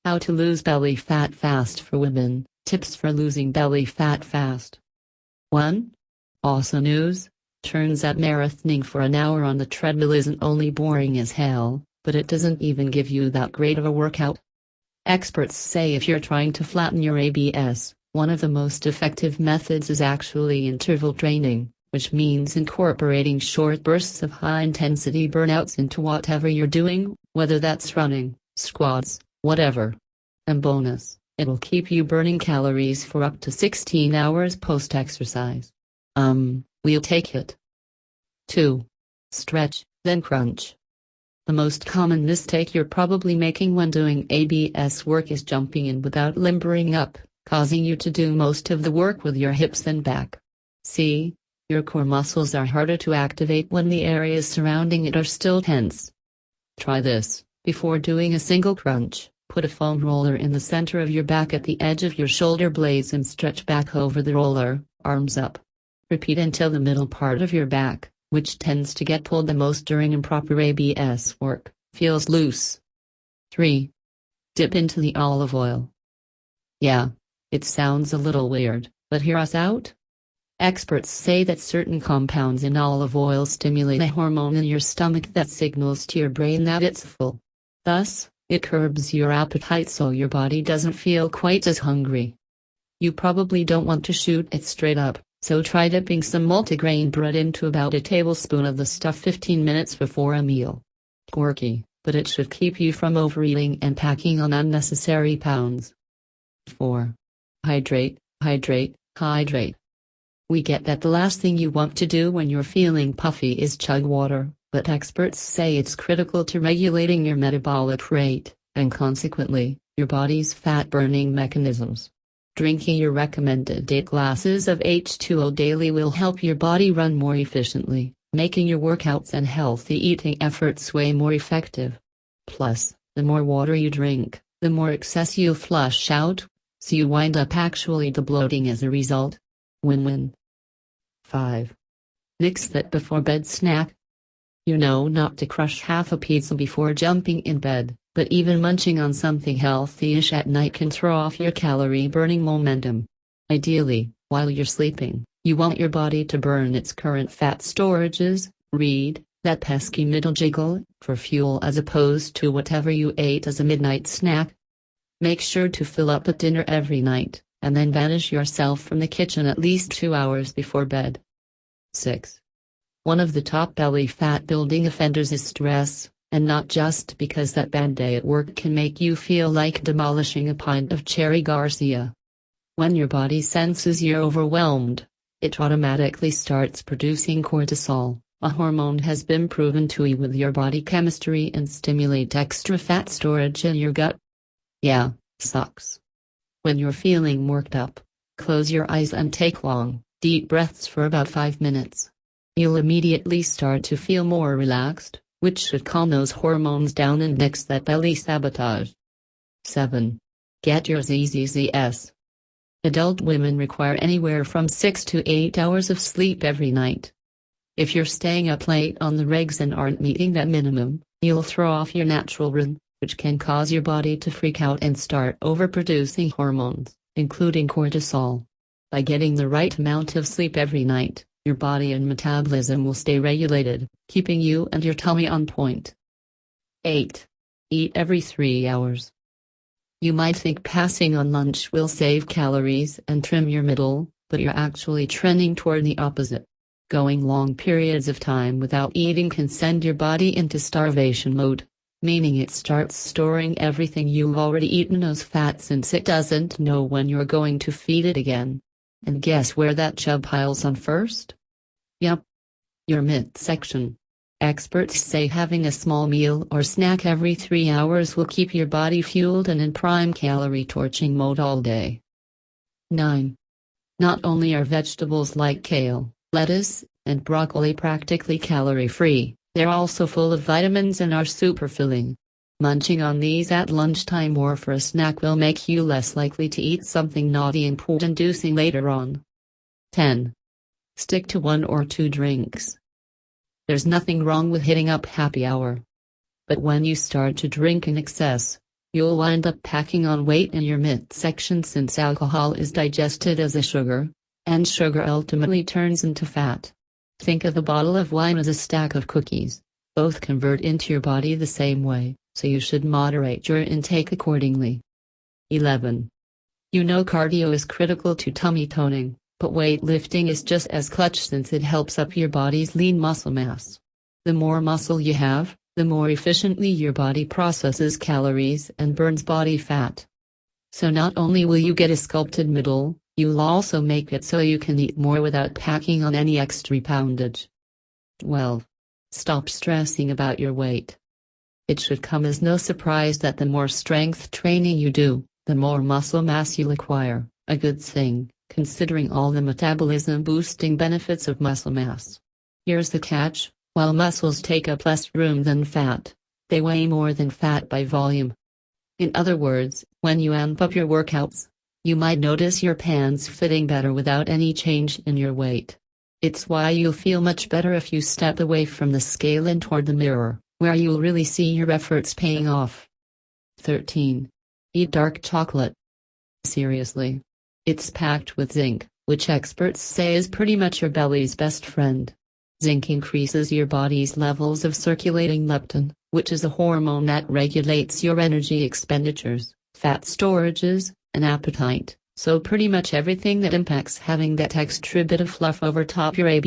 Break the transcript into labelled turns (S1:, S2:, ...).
S1: How to lose belly fat fast for women. Tips for losing belly fat fast. 1. Awesome news. Turns out marathoning for an hour on the treadmill isn't only boring as hell, but it doesn't even give you that great of a workout. Experts say if you're trying to flatten your ABS, one of the most effective methods is actually interval training, which means incorporating short bursts of high-intensity burnouts into whatever you're doing, whether that's running, squats, whatever. And bonus, it'll keep you burning calories for up to 16 hours post-exercise. We'll take it. 2. Stretch, then crunch. The most common mistake you're probably making when doing ABS work is jumping in without limbering up, causing you to do most of the work with your hips and back. See, your core muscles are harder to activate when the areas surrounding it are still tense. Try this. Before doing a single crunch, put a foam roller in the center of your back at the edge of your shoulder blades and stretch back over the roller, arms up. Repeat until the middle part of your back, which tends to get pulled the most during improper ABS work, feels loose. 3. Dip into the olive oil. Yeah, it sounds a little weird, but hear us out. Experts say that certain compounds in olive oil stimulate a hormone in your stomach that signals to your brain that it's full. Thus, it curbs your appetite so your body doesn't feel quite as hungry. You probably don't want to shoot it straight up, so try dipping some multigrain bread into about a tablespoon of the stuff 15 minutes before a meal. Quirky, but it should keep you from overeating and packing on unnecessary pounds. 4. Hydrate, hydrate, hydrate. We get that the last thing you want to do when you're feeling puffy is chug water, but experts say it's critical to regulating your metabolic rate, and consequently, your body's fat-burning mechanisms. Drinking your recommended 8 glasses of H2O daily will help your body run more efficiently, making your workouts and healthy eating efforts way more effective. Plus, the more water you drink, the more excess you'll flush out, so you wind up actually de-bloating as a result. Win-win. 5. Nix that before bed snack. You know not to crush half a pizza before jumping in bed, but even munching on something healthy-ish at night can throw off your calorie-burning momentum. Ideally, while you're sleeping, you want your body to burn its current fat storages, read, that pesky middle-jiggle, for fuel as opposed to whatever you ate as a midnight snack. Make sure to fill up at dinner every night, and then banish yourself from the kitchen at least 2 hours before bed. 6. One of the top belly fat building offenders is stress, and not just because that bad day at work can make you feel like demolishing a pint of Cherry Garcia. When your body senses you're overwhelmed, it automatically starts producing cortisol, a hormone has been proven to with your body chemistry and stimulate extra fat storage in your gut. Yeah, sucks. When you're feeling worked up, close your eyes and take long, deep breaths for about 5 minutes. You'll immediately start to feel more relaxed, which should calm those hormones down and nix that belly sabotage. 7. Get your ZZZS. Adult women require anywhere from 6 to 8 hours of sleep every night. If you're staying up late on the regs and aren't meeting that minimum, you'll throw off your natural rhythm, which can cause your body to freak out and start overproducing hormones, including cortisol. By getting the right amount of sleep every night, your body and metabolism will stay regulated, keeping you and your tummy on point. 8. Eat every 3 hours. You might think passing on lunch will save calories and trim your middle, but you're actually trending toward the opposite. Going long periods of time without eating can send your body into starvation mode, meaning it starts storing everything you've already eaten as fat since it doesn't know when you're going to feed it again. And guess where that chub piles on first? Yup. Your midsection. Experts say having a small meal or snack every 3 hours will keep your body fueled and in prime calorie torching mode all day. 9. Not only are vegetables like kale, lettuce, and broccoli practically calorie-free, they're also full of vitamins and are super filling. Munching on these at lunchtime or for a snack will make you less likely to eat something naughty and poo-inducing later on. 10. Stick to 1 or 2 drinks. There's nothing wrong with hitting up happy hour. But when you start to drink in excess, you'll wind up packing on weight in your midsection since alcohol is digested as a sugar, and sugar ultimately turns into fat. Think of a bottle of wine as a stack of cookies. Both convert into your body the same way, so you should moderate your intake accordingly. 11. You know cardio is critical to tummy toning, but weightlifting is just as clutch since it helps up your body's lean muscle mass. The more muscle you have, the more efficiently your body processes calories and burns body fat. So not only will you get a sculpted middle, you'll also make it so you can eat more without packing on any extra poundage. 12. Stop stressing about your weight. It should come as no surprise that the more strength training you do, the more muscle mass you'll acquire, a good thing, considering all the metabolism-boosting benefits of muscle mass. Here's the catch: while muscles take up less room than fat, they weigh more than fat by volume. In other words, when you amp up your workouts, you might notice your pants fitting better without any change in your weight. It's why you'll feel much better if you step away from the scale and toward the mirror, where you'll really see your efforts paying off. 13. Eat dark chocolate. Seriously. It's packed with zinc, which experts say is pretty much your belly's best friend. Zinc increases your body's levels of circulating leptin, which is a hormone that regulates your energy expenditures, fat storages, and appetite, so pretty much everything that impacts having that extra bit of fluff over top your AB.